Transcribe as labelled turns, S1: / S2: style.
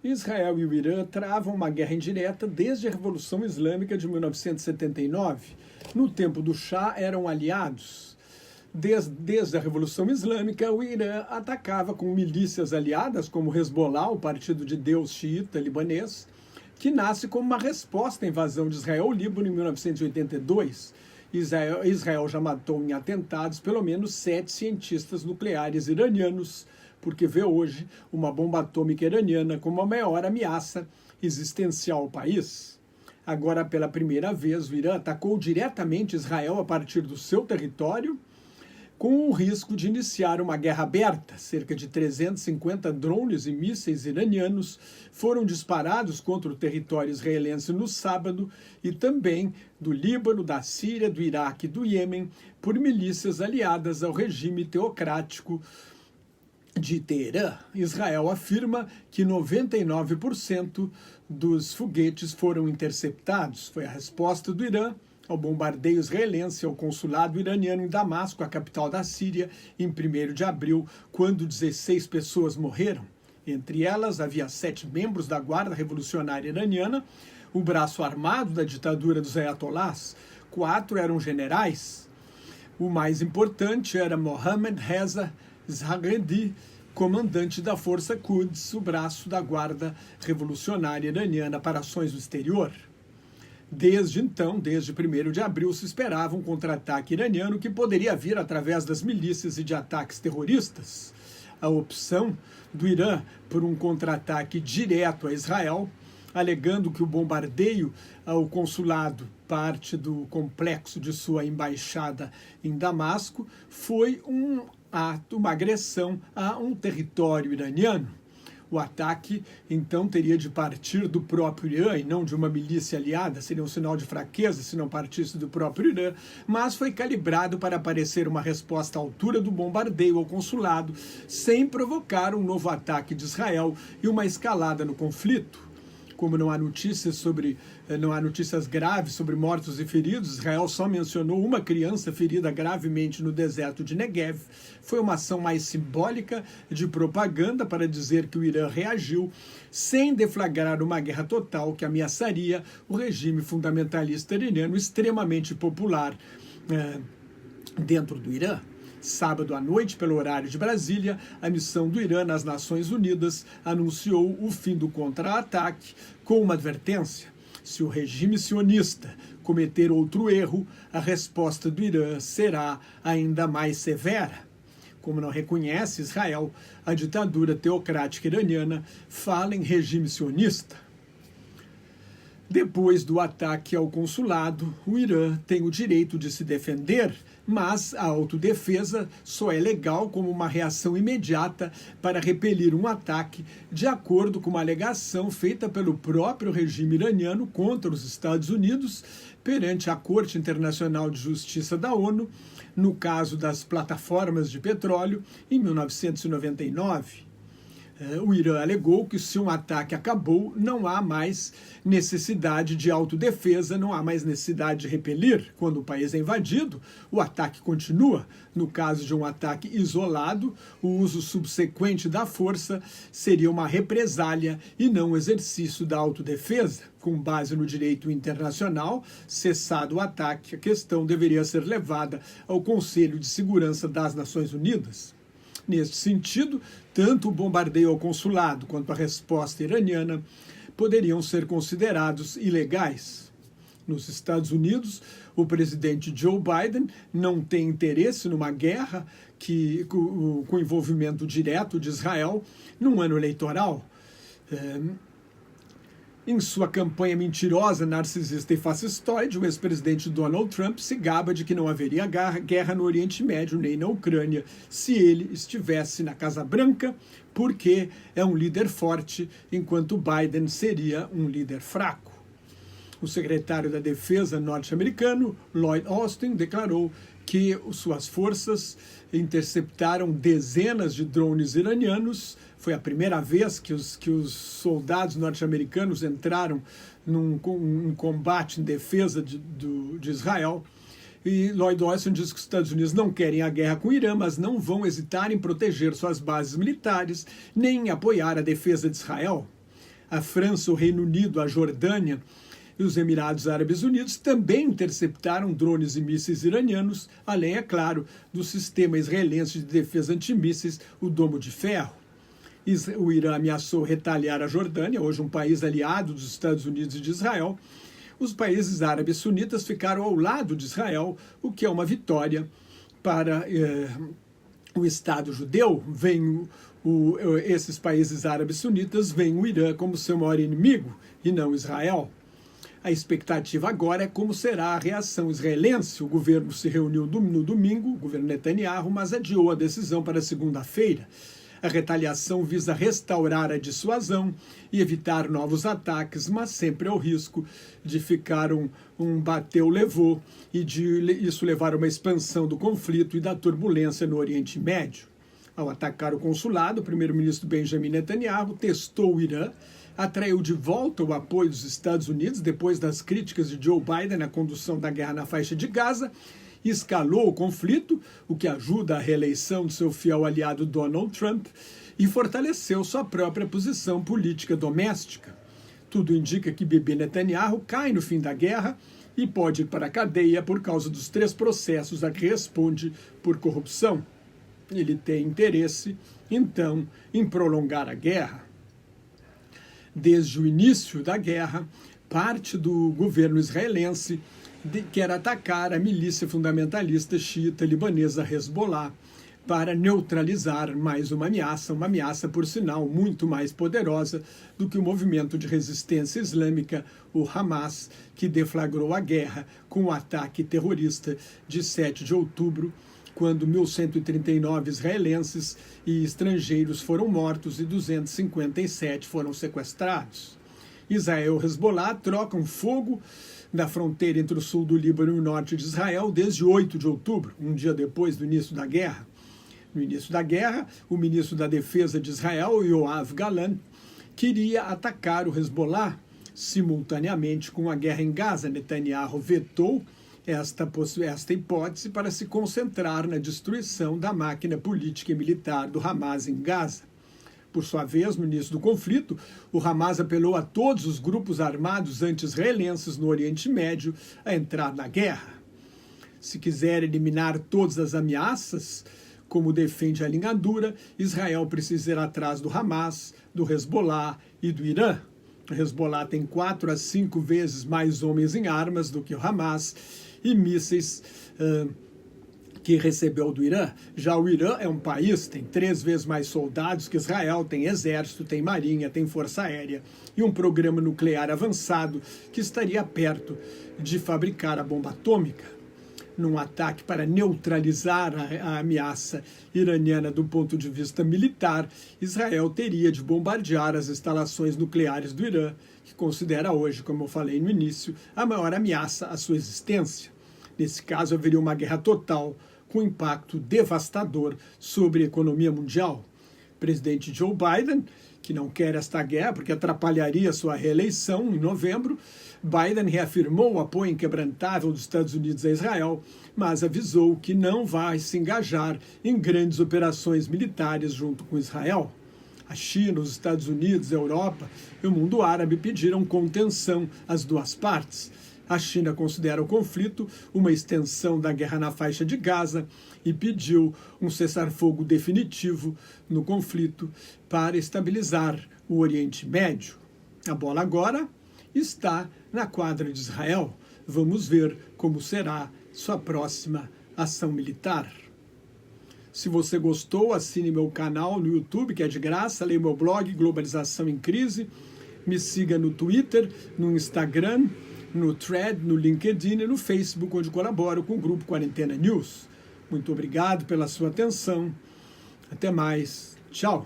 S1: Israel e o Irã travam uma guerra indireta desde a Revolução Islâmica de 1979. No tempo do Shah, eram aliados. Desde a Revolução Islâmica, o Irã atacava com milícias aliadas, como Hezbollah, o Partido de Deus xiita libanês, que nasce como uma resposta à invasão de Israel ao Líbano em 1982. Israel já matou em atentados pelo menos 7 cientistas nucleares iranianos, porque vê hoje uma bomba atômica iraniana como a maior ameaça existencial ao país. Agora, pela primeira vez, o Irã atacou diretamente Israel a partir do seu território, com o risco de iniciar uma guerra aberta. Cerca de 350 drones e mísseis iranianos foram disparados contra o território israelense no sábado e também do Líbano, da Síria, do Iraque e do Iêmen por milícias aliadas ao regime teocrático de Teherã. Israel afirma que 99% dos foguetes foram interceptados. Foi a resposta do Irã ao bombardeio israelense ao consulado iraniano em Damasco, a capital da Síria, em 1º de abril, quando 16 pessoas morreram. Entre elas, havia 7 membros da Guarda Revolucionária Iraniana, o braço armado da ditadura dos ayatolás. 4 eram generais. O mais importante era Mohammad Reza Zahedi, comandante da Força Quds, o braço da Guarda Revolucionária Iraniana para ações no exterior. Desde então, desde 1º de abril, se esperava um contra-ataque iraniano que poderia vir através das milícias e de ataques terroristas. A opção do Irã por um contra-ataque direto a Israel, alegando que o bombardeio ao consulado, parte do complexo de sua embaixada em Damasco, foi um ato, uma agressão a um território iraniano. O ataque, então, teria de partir do próprio Irã e não de uma milícia aliada. Seria um sinal de fraqueza se não partisse do próprio Irã, mas foi calibrado para parecer uma resposta à altura do bombardeio ao consulado, sem provocar um novo ataque de Israel e uma escalada no conflito. Como não há notícias graves sobre mortos e feridos, Israel só mencionou uma criança ferida gravemente no deserto de Negev. Foi uma ação mais simbólica de propaganda para dizer que o Irã reagiu sem deflagrar uma guerra total que ameaçaria o regime fundamentalista iraniano extremamente popular dentro do Irã. Sábado à noite, pelo horário de Brasília, a missão do Irã nas Nações Unidas anunciou o fim do contra-ataque com uma advertência. Se o regime sionista cometer outro erro, a resposta do Irã será ainda mais severa. Como não reconhece Israel, a ditadura teocrática iraniana fala em regime sionista. Depois do ataque ao consulado, o Irã tem o direito de se defender, mas a autodefesa só é legal como uma reação imediata para repelir um ataque, de acordo com uma alegação feita pelo próprio regime iraniano contra os Estados Unidos perante a Corte Internacional de Justiça da ONU, no caso das plataformas de petróleo, em 1999. O Irã alegou que se um ataque acabou, não há mais necessidade de autodefesa, não há mais necessidade de repelir. Quando o país é invadido, o ataque continua. No caso de um ataque isolado, o uso subsequente da força seria uma represália e não um exercício da autodefesa. Com base no direito internacional, cessado o ataque, a questão deveria ser levada ao Conselho de Segurança das Nações Unidas. Neste sentido, tanto o bombardeio ao consulado quanto a resposta iraniana poderiam ser considerados ilegais. Nos Estados Unidos, o presidente Joe Biden não tem interesse numa guerra com envolvimento direto de Israel num ano eleitoral. Em sua campanha mentirosa, narcisista e fascistoide, o ex-presidente Donald Trump se gaba de que não haveria guerra no Oriente Médio nem na Ucrânia se ele estivesse na Casa Branca, porque é um líder forte, enquanto Biden seria um líder fraco. O secretário da Defesa norte-americano, Lloyd Austin, declarou que suas forças interceptaram dezenas de drones iranianos. Foi a primeira vez que os soldados norte-americanos entraram num combate em defesa de Israel. E Lloyd Austin diz que os Estados Unidos não querem a guerra com o Irã, mas não vão hesitar em proteger suas bases militares, nem em apoiar a defesa de Israel. A França, o Reino Unido, a Jordânia e os Emirados Árabes Unidos também interceptaram drones e mísseis iranianos, além, é claro, do sistema israelense de defesa antimísseis, o Domo de Ferro. O Irã ameaçou retaliar a Jordânia, hoje um país aliado dos Estados Unidos e de Israel. Os países árabes sunitas ficaram ao lado de Israel, o que é uma vitória para o Estado judeu. Esses países árabes sunitas veem o Irã como seu maior inimigo e não Israel. A expectativa agora é como será a reação israelense. O governo se reuniu no domingo, o governo Netanyahu, mas adiou a decisão para segunda-feira. A retaliação visa restaurar a dissuasão e evitar novos ataques, mas sempre ao risco de ficar um bateu-levou e de isso levar a uma expansão do conflito e da turbulência no Oriente Médio. Ao atacar o consulado, o primeiro-ministro Benjamin Netanyahu testou o Irã, atraiu de volta o apoio dos Estados Unidos depois das críticas de Joe Biden na condução da guerra na faixa de Gaza, escalou o conflito, o que ajuda a reeleição de seu fiel aliado Donald Trump, e fortaleceu sua própria posição política doméstica. Tudo indica que Bibi Netanyahu cai no fim da guerra e pode ir para a cadeia por causa dos 3 processos a que responde por corrupção. Ele tem interesse, então, em prolongar a guerra. Desde o início da guerra, parte do governo israelense quer atacar a milícia fundamentalista xiita libanesa Hezbollah para neutralizar mais uma ameaça, por sinal, muito mais poderosa do que o movimento de resistência islâmica, o Hamas, que deflagrou a guerra com o ataque terrorista de 7 de outubro, quando 1.139 israelenses e estrangeiros foram mortos e 257 foram sequestrados. Israel e Hezbollah trocam fogo na fronteira entre o sul do Líbano e o norte de Israel desde 8 de outubro, um dia depois do início da guerra. No início da guerra, o ministro da Defesa de Israel, Yoav Gallant, queria atacar o Hezbollah simultaneamente com a guerra em Gaza. Netanyahu vetou esta hipótese para se concentrar na destruição da máquina política e militar do Hamas em Gaza. Por sua vez, no início do conflito, o Hamas apelou a todos os grupos armados anti-israelenses no Oriente Médio a entrar na guerra. Se quiser eliminar todas as ameaças, como defende a linha dura, Israel precisa ir atrás do Hamas, do Hezbollah e do Irã. O Hezbollah tem 4 a 5 vezes mais homens em armas do que o Hamas e mísseis que recebeu do Irã. Já o Irã é um país, tem 3 vezes mais soldados que Israel, tem exército, tem marinha, tem força aérea e um programa nuclear avançado que estaria perto de fabricar a bomba atômica. Num ataque para neutralizar a ameaça iraniana do ponto de vista militar, Israel teria de bombardear as instalações nucleares do Irã, que considera hoje, como eu falei no início, a maior ameaça à sua existência. Nesse caso, haveria uma guerra total, com impacto devastador sobre a economia mundial. O presidente Joe Biden, que não quer esta guerra porque atrapalharia sua reeleição em novembro, Biden reafirmou o apoio inquebrantável dos Estados Unidos a Israel, mas avisou que não vai se engajar em grandes operações militares junto com Israel. A China, os Estados Unidos, a Europa e o mundo árabe pediram contenção às duas partes. A China considera o conflito uma extensão da guerra na faixa de Gaza e pediu um cessar-fogo definitivo no conflito para estabilizar o Oriente Médio. A bola agora está na quadra de Israel. Vamos ver como será sua próxima ação militar. Se você gostou, assine meu canal no YouTube, que é de graça, leia meu blog Globalização em Crise, me siga no Twitter, no Instagram, no Thread, no LinkedIn e no Facebook, onde colaboro com o Grupo Quarentena News. Muito obrigado pela sua atenção. Até mais. Tchau.